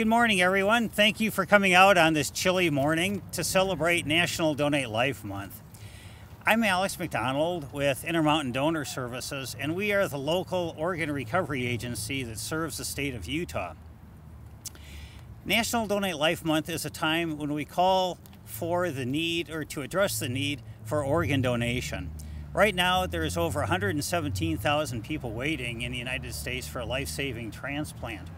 Good morning, everyone. Thank you for coming out on this chilly morning to celebrate National Donate Life Month. I'm Alex McDonald with Intermountain Donor Services, and we are the local organ recovery agency that serves the state of Utah. National Donate Life Month is a time when we call for the need, or to address the need, for organ donation. Right now, there's over 117,000 people waiting in the United States for a life-saving transplant.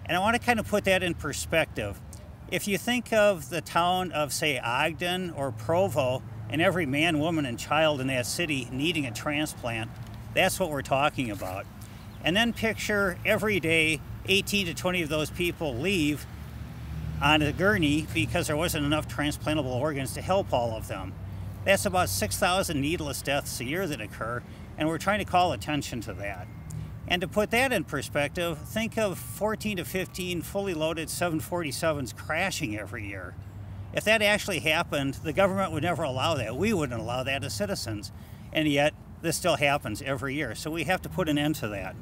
And I want to kind of put that in perspective. If you think of the town of, say, Ogden or Provo, and every man, woman, and child in that city needing a transplant, that's what we're talking about. And then picture every day 18 to 20 of those people leave on a gurney because there wasn't enough transplantable organs to help all of them. That's about 6,000 needless deaths a year that occur, and we're trying to call attention to that. And to put that in perspective, think of 14 to 15 fully loaded 747s crashing every year. If that actually happened, the government would never allow that. We wouldn't allow that as citizens. And yet, this still happens every year. So we have to put an end to that.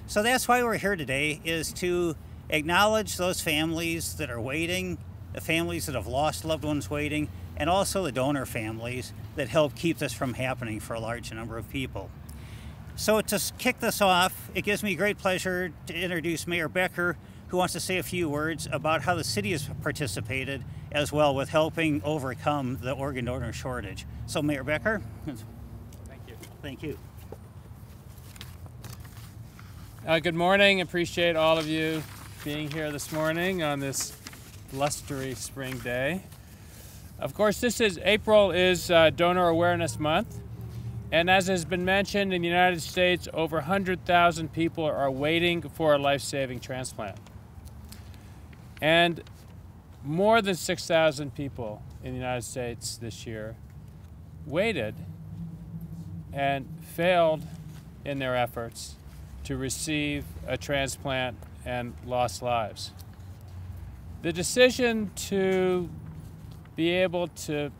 So that's why we're here today, is to acknowledge those families that are waiting, the families that have lost loved ones waiting, and also the donor families that help keep this from happening for a large number of people. So to kick this off, it gives me great pleasure to introduce Mayor Becker, who wants to say a few words about how the city has participated as well with helping overcome the organ donor shortage. So Mayor Becker. Thank you. Thank you. Good morning. Appreciate all of you being here this morning on this blustery spring day. Of course, April is Donor Awareness Month. And as has been mentioned, in the United States, over 100,000 people are waiting for a life-saving transplant. And more than 6,000 people in the United States this year waited and failed in their efforts to receive a transplant and lost lives. The decision to be able to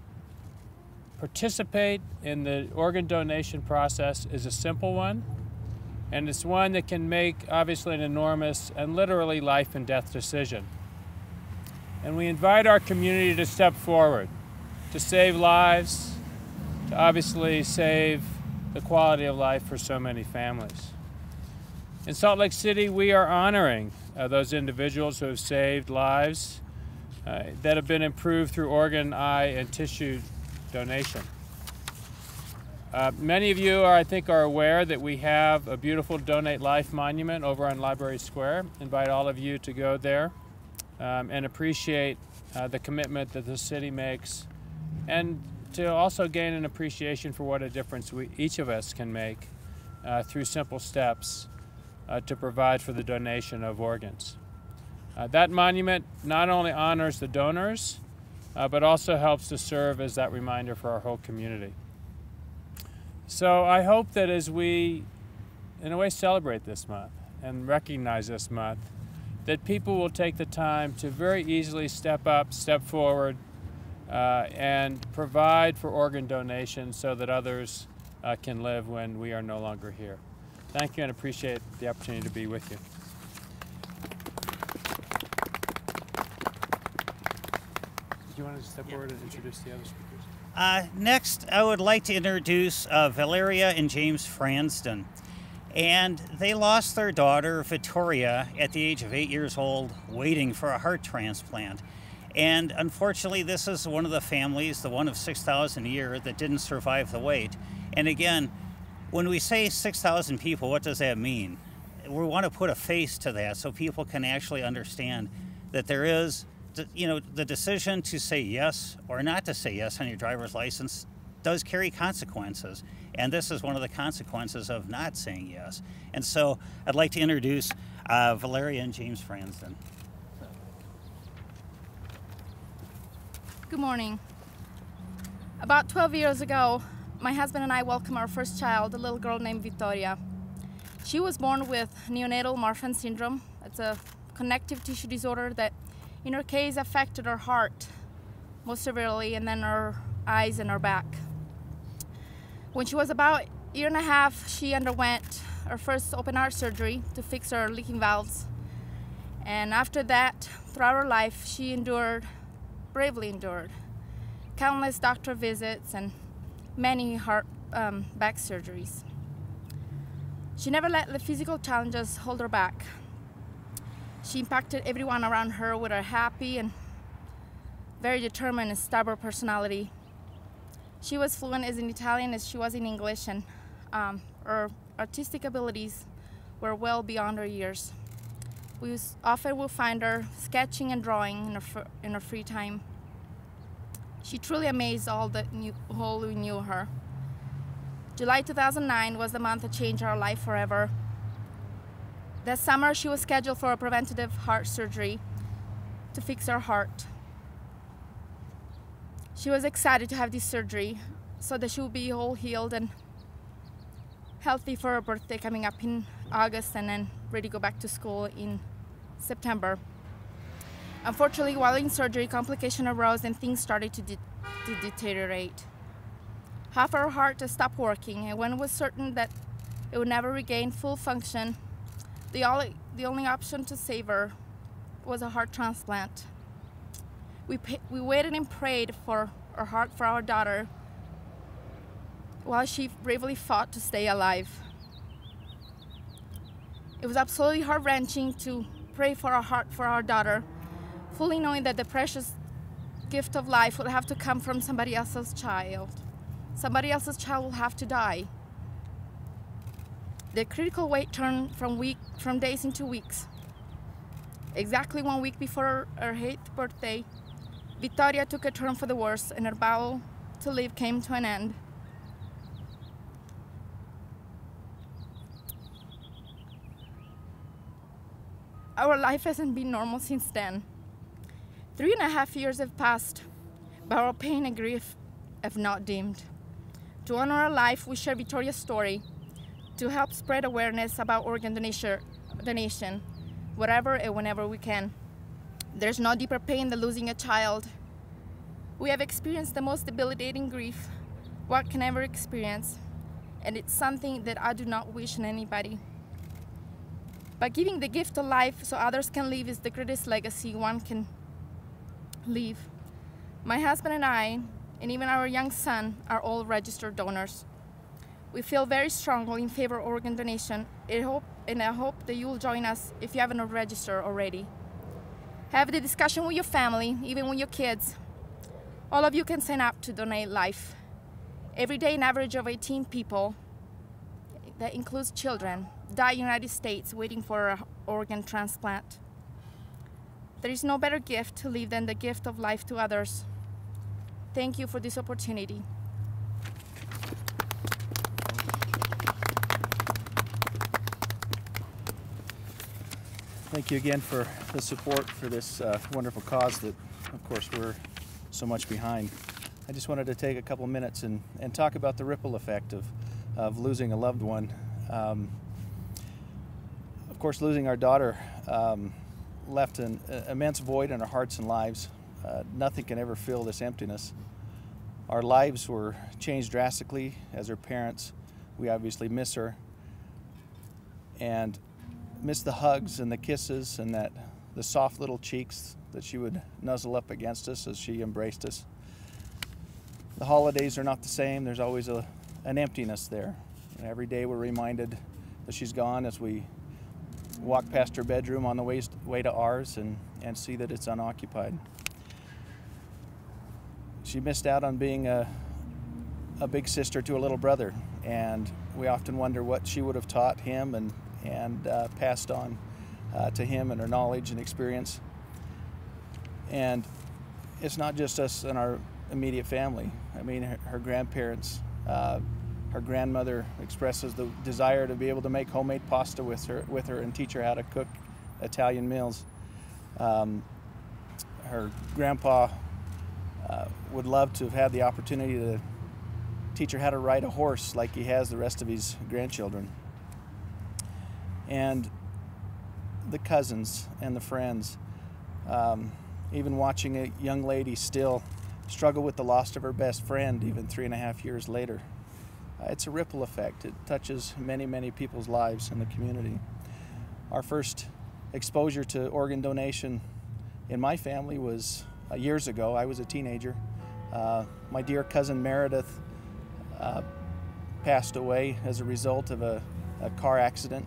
participate in the organ donation process is a simple one, and it's one that can make obviously an enormous and literally life and death decision. And we invite our community to step forward, to save lives, to obviously save the quality of life for so many families. In Salt Lake City, we are honoring those individuals who have saved lives that have been improved through organ, eye, and tissue donation. Many of you, I think, are aware that we have a beautiful Donate Life monument over on Library Square. Invite all of you to go there and appreciate the commitment that the city makes, and to also gain an appreciation for what a difference each of us can make through simple steps to provide for the donation of organs. That monument not only honors the donors, but also helps to serve as that reminder for our whole community. So I hope that as we, in a way, celebrate this month and recognize this month, that people will take the time to very easily step up, step forward, and provide for organ donation so that others can live when we are no longer here. Thank you, and appreciate the opportunity to be with you. Do you want to step forward and introduce the other speakers? Next, I would like to introduce Valeria and James Franston. And they lost their daughter, Victoria, at the age of 8 years old, waiting for a heart transplant. And unfortunately, this is one of the families, the one of 6,000 a year, that didn't survive the wait. And again, when we say 6,000 people, what does that mean? We want to put a face to that so people can actually understand that there is, you know, the decision to say yes or not to say yes on your driver's license does carry consequences. And this is one of the consequences of not saying yes. And so I'd like to introduce Valeria and James Franston. Good morning. About 12 years ago, my husband and I welcomed our first child, a little girl named Victoria. She was born with neonatal Marfan syndrome. It's a connective tissue disorder that, in her case, affected her heart most severely, and then her eyes and her back. When she was about a year and a half, she underwent her first open heart surgery to fix her leaking valves. And after that, throughout her life, she bravely endured countless doctor visits and many back surgeries. She never let the physical challenges hold her back. She impacted everyone around her with her happy and very determined and stubborn personality. She was fluent as in Italian as she was in English, and her artistic abilities were well beyond her years. We often will find her sketching and drawing in her free time. She truly amazed all who knew her. July 2009 was the month that changed her life forever. That summer, she was scheduled for a preventative heart surgery to fix her heart. She was excited to have this surgery so that she would be all healed and healthy for her birthday coming up in August, and then ready to go back to school in September. Unfortunately, while in surgery, complications arose and things started to deteriorate. Half her heart had stopped working, and when it was certain that it would never regain full function, the only option to save her was a heart transplant. We waited and prayed for her heart for our daughter while she bravely fought to stay alive. It was absolutely heart-wrenching to pray for a heart for our daughter, fully knowing that the precious gift of life would have to come from somebody else's child. Somebody else's child will have to die. The critical wait turned from days into weeks. Exactly 1 week before her 8th birthday, Vittoria took a turn for the worse, and her battle to live came to an end. Our life hasn't been normal since then. 3.5 years have passed, but our pain and grief have not dimmed. To honor her life, we share Vittoria's story to help spread awareness about organ donation, wherever and whenever we can. There's no deeper pain than losing a child. We have experienced the most debilitating grief one can ever experience, and it's something that I do not wish on anybody. But giving the gift of life so others can live is the greatest legacy one can leave. My husband and I, and even our young son, are all registered donors. We feel very strongly in favor of organ donation, and I hope that you will join us if you haven't registered already. Have the discussion with your family, even with your kids. All of you can sign up to donate life. Every day, an average of 18 people, that includes children, die in the United States waiting for an organ transplant. There is no better gift to leave than the gift of life to others. Thank you for this opportunity. Thank you again for the support for this wonderful cause that, of course, we're so much behind. I just wanted to take a couple minutes and talk about the ripple effect of losing a loved one. Of course, losing our daughter left an immense void in our hearts and lives. Nothing can ever fill this emptiness. Our lives were changed drastically as her parents. We obviously miss her and miss the hugs and the kisses and the soft little cheeks that she would nuzzle up against us as she embraced us. The holidays are not the same. There's always an emptiness there. And every day we're reminded that she's gone as we walk past her bedroom on the way to ours and see that it's unoccupied. She missed out on being a big sister to a little brother, and we often wonder what she would have taught him and passed on to him and her knowledge and experience. And it's not just us and our immediate family. I mean, her grandparents, her grandmother expresses the desire to be able to make homemade pasta with her and teach her how to cook Italian meals. Her grandpa would love to have had the opportunity to teach her how to ride a horse like he has the rest of his grandchildren. And the cousins and the friends, even watching a young lady still struggle with the loss of her best friend even 3.5 years later. It's a ripple effect. It touches many, many people's lives in the community. Our first exposure to organ donation in my family was years ago. I was a teenager. My dear cousin Meredith passed away as a result of a car accident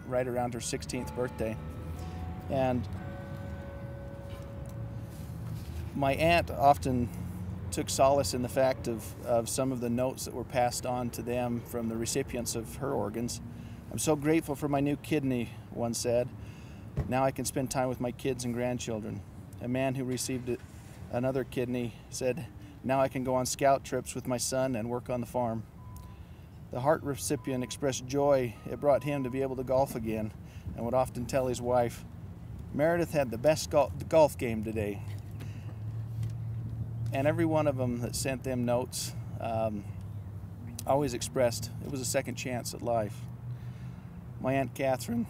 right around her 16th birthday. And my aunt often took solace in the fact of some of the notes that were passed on to them from the recipients of her organs. "I'm so grateful for my new kidney," one said. "Now I can spend time with my kids and grandchildren." A man who received another kidney said, "Now I can go on scout trips with my son and work on the farm." The heart recipient expressed joy it brought him to be able to golf again, and would often tell his wife, "Meredith had the best golf game today." And every one of them that sent them notes always expressed it was a second chance at life. My Aunt Catherine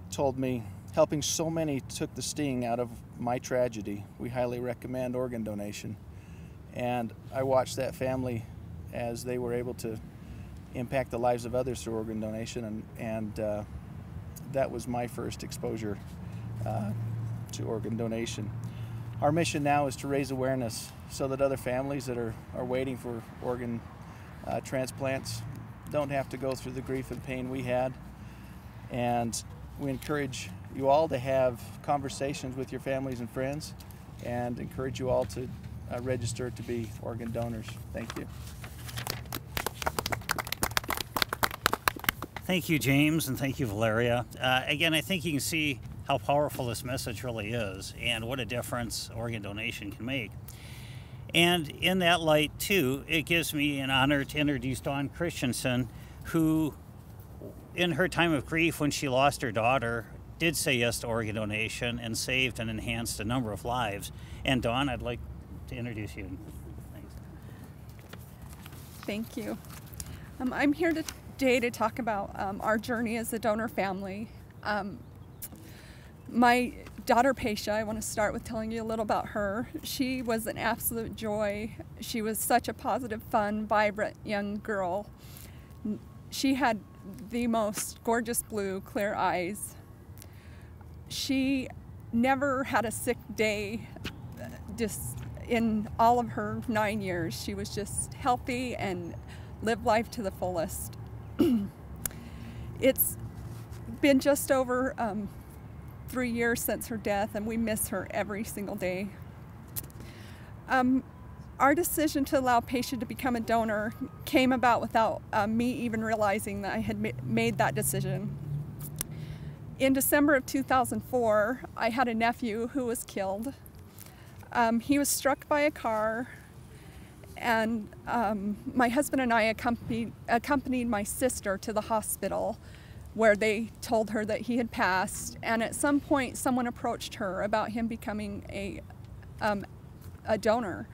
told me, "Helping so many took the sting out of my tragedy. We highly recommend organ donation." And I watched that family as they were able to impact the lives of others through organ donation, and that was my first exposure to organ donation. Our mission now is to raise awareness so that other families that are waiting for organ transplants don't have to go through the grief and pain we had. And we encourage you all to have conversations with your families and friends, and encourage you all to register to be organ donors. Thank you. Thank you, James, and thank you, Valeria. Again, I think you can see how powerful this message really is and what a difference organ donation can make. And in that light, too, it gives me an honor to introduce Dawn Christensen, who, in her time of grief when she lost her daughter, did say yes to organ donation and saved and enhanced a number of lives. And Dawn, I'd like to introduce you. Thanks. Thank you. I'm here today to talk about our journey as a donor family. My daughter, Paisha, I want to start with telling you a little about her. She was an absolute joy. She was such a positive, fun, vibrant young girl. She had the most gorgeous blue, clear eyes. She never had a sick day just in all of her 9 years. She was just healthy and lived life to the fullest. It's been just over 3 years since her death, and we miss her every single day. Our decision to allow Paisha to become a donor came about without me even realizing that I had made that decision. In December of 2004, I had a nephew who was killed. He was struck by a car, and my husband and I accompanied my sister to the hospital, where they told her that he had passed. And at some point, someone approached her about him becoming a donor.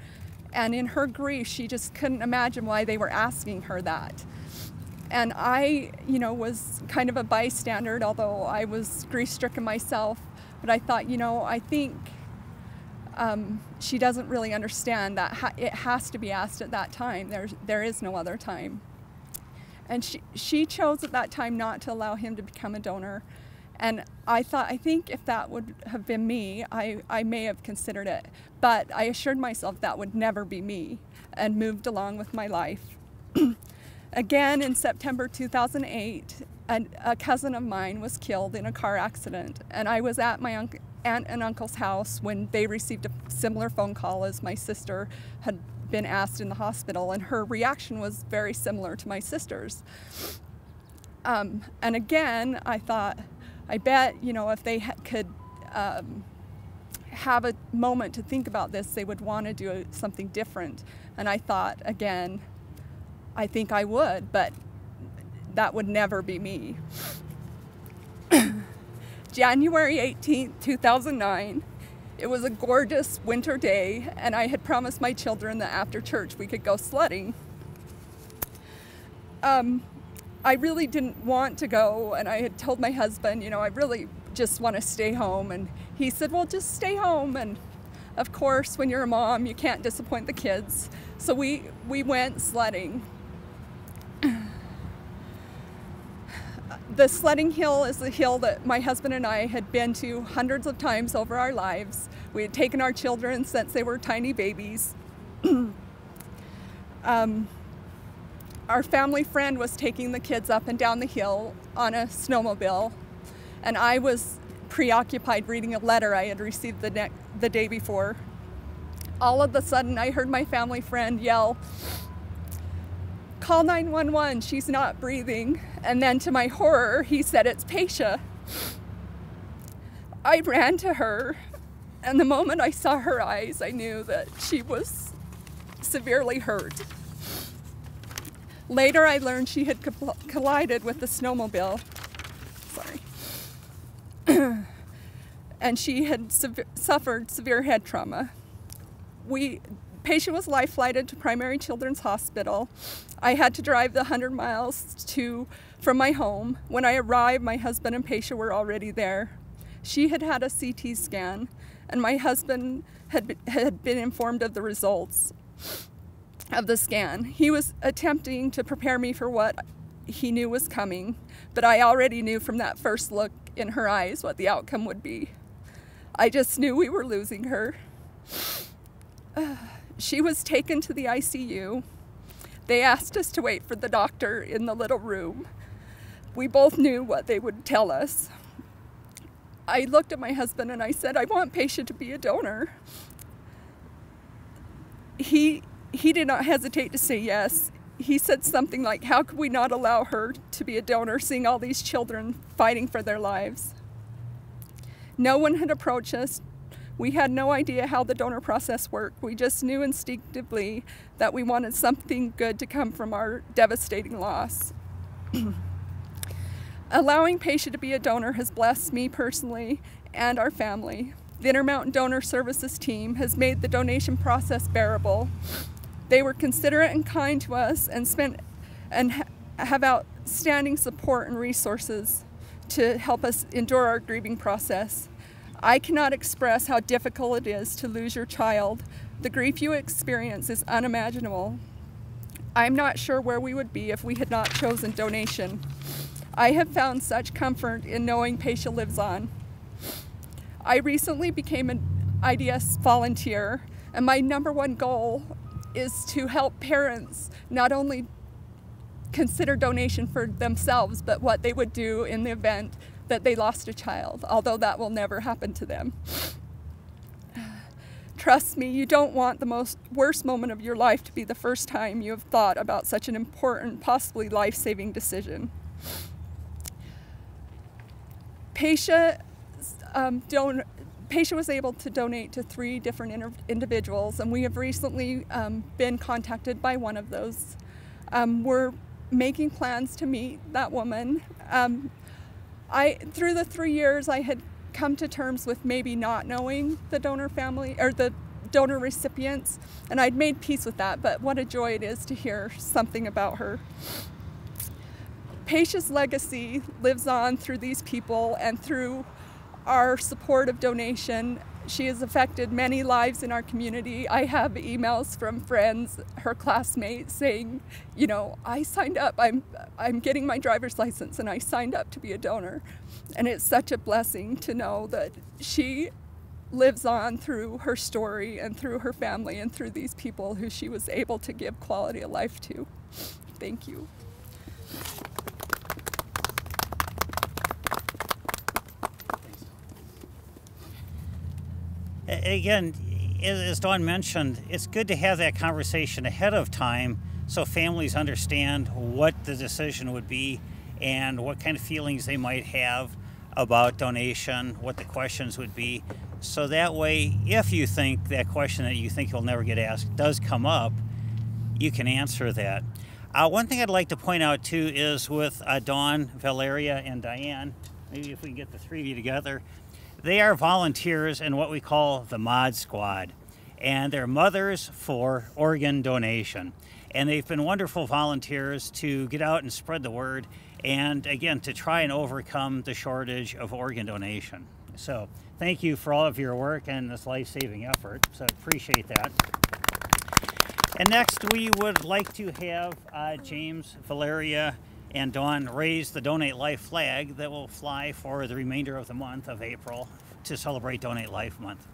And in her grief, she just couldn't imagine why they were asking her that. And I, was kind of a bystander, although I was grief-stricken myself. But I thought, I think she doesn't really understand that it has to be asked at that time. There is no other time. And she chose at that time not to allow him to become a donor. And I think if that would have been me, I may have considered it. But I assured myself that would never be me, and moved along with my life. Again, in September 2008, a cousin of mine was killed in a car accident. And I was at my aunt and uncle's house when they received a similar phone call as my sister had been asked in the hospital, and her reaction was very similar to my sister's. And again, I thought, I bet, if they could have a moment to think about this, they would want to do something different. And I thought, again, I think I would, but that would never be me. January 18th, 2009, it was a gorgeous winter day, and I had promised my children that after church we could go sledding. I really didn't want to go, and I had told my husband, I really just want to stay home. And he said, well, just stay home. And of course, when you're a mom, you can't disappoint the kids. So we went sledding. The sledding hill is a hill that my husband and I had been to hundreds of times over our lives. We had taken our children since they were tiny babies. Our family friend was taking the kids up and down the hill on a snowmobile, and I was preoccupied reading a letter I had received the day before. All of a sudden, I heard my family friend yell, "Call 911, she's not breathing." And then to my horror, he said, "It's Paisha." I ran to her, and the moment I saw her eyes, I knew that she was severely hurt. Later, I learned she had collided with the snowmobile. Sorry. And she had suffered severe head trauma. Paisha was life flighted to Primary Children's Hospital. I had to drive the 100 miles from my home. When I arrived, my husband and Paisha were already there. She had had a CT scan, and my husband had been informed of the results of the scan. He was attempting to prepare me for what he knew was coming, but I already knew from that first look in her eyes what the outcome would be. I just knew we were losing her. She was taken to the ICU. They asked us to wait for the doctor in the little room. We both knew what they would tell us. I looked at my husband and I said, "I want Paisha to be a donor." He did not hesitate to say yes. He said something like, "How could we not allow her to be a donor, seeing all these children fighting for their lives?" No one had approached us. We had no idea how the donor process worked. We just knew instinctively that we wanted something good to come from our devastating loss. Allowing Paisha to be a donor has blessed me personally and our family. The Intermountain Donor Services team has made the donation process bearable. They were considerate and kind to us and have outstanding support and resources to help us endure our grieving process. I cannot express how difficult it is to lose your child. The grief you experience is unimaginable. I'm not sure where we would be if we had not chosen donation. I have found such comfort in knowing Paisha lives on. I recently became an IDS volunteer, and my #1 goal is to help parents not only consider donation for themselves, but what they would do in the event that they lost a child, although that will never happen to them. Trust me, you don't want the worst moment of your life to be the first time you have thought about such an important, possibly life-saving decision. Paisha was able to donate to 3 different individuals, and we have recently been contacted by one of those. We're making plans to meet that woman. Through the 3 years, I had come to terms with maybe not knowing the donor family or the donor recipients, and I'd made peace with that, but what a joy it is to hear something about her. Paisha's legacy lives on through these people and through our support of donation. She has affected many lives in our community. I have emails from friends, her classmates, saying, you know, I signed up, I'm getting my driver's license and I signed up to be a donor. And it's such a blessing to know that she lives on through her story and through her family and through these people who she was able to give quality of life to. Thank you. Again, as Dawn mentioned, it's good to have that conversation ahead of time so families understand what the decision would be and what kind of feelings they might have about donation, what the questions would be. So that way, if you think that question that you think you'll never get asked does come up, you can answer that. One thing I'd like to point out too is with Dawn, Valeria, and Diane, maybe if we can get the 3 of you together, they are volunteers in what we call the Mod Squad, and they're mothers for organ donation. And they've been wonderful volunteers to get out and spread the word, and again, to try and overcome the shortage of organ donation. So thank you for all of your work and this life-saving effort, so I appreciate that. And next we would like to have James, Valeria, and Dawn raised the Donate Life flag that will fly for the remainder of the month of April to celebrate Donate Life Month.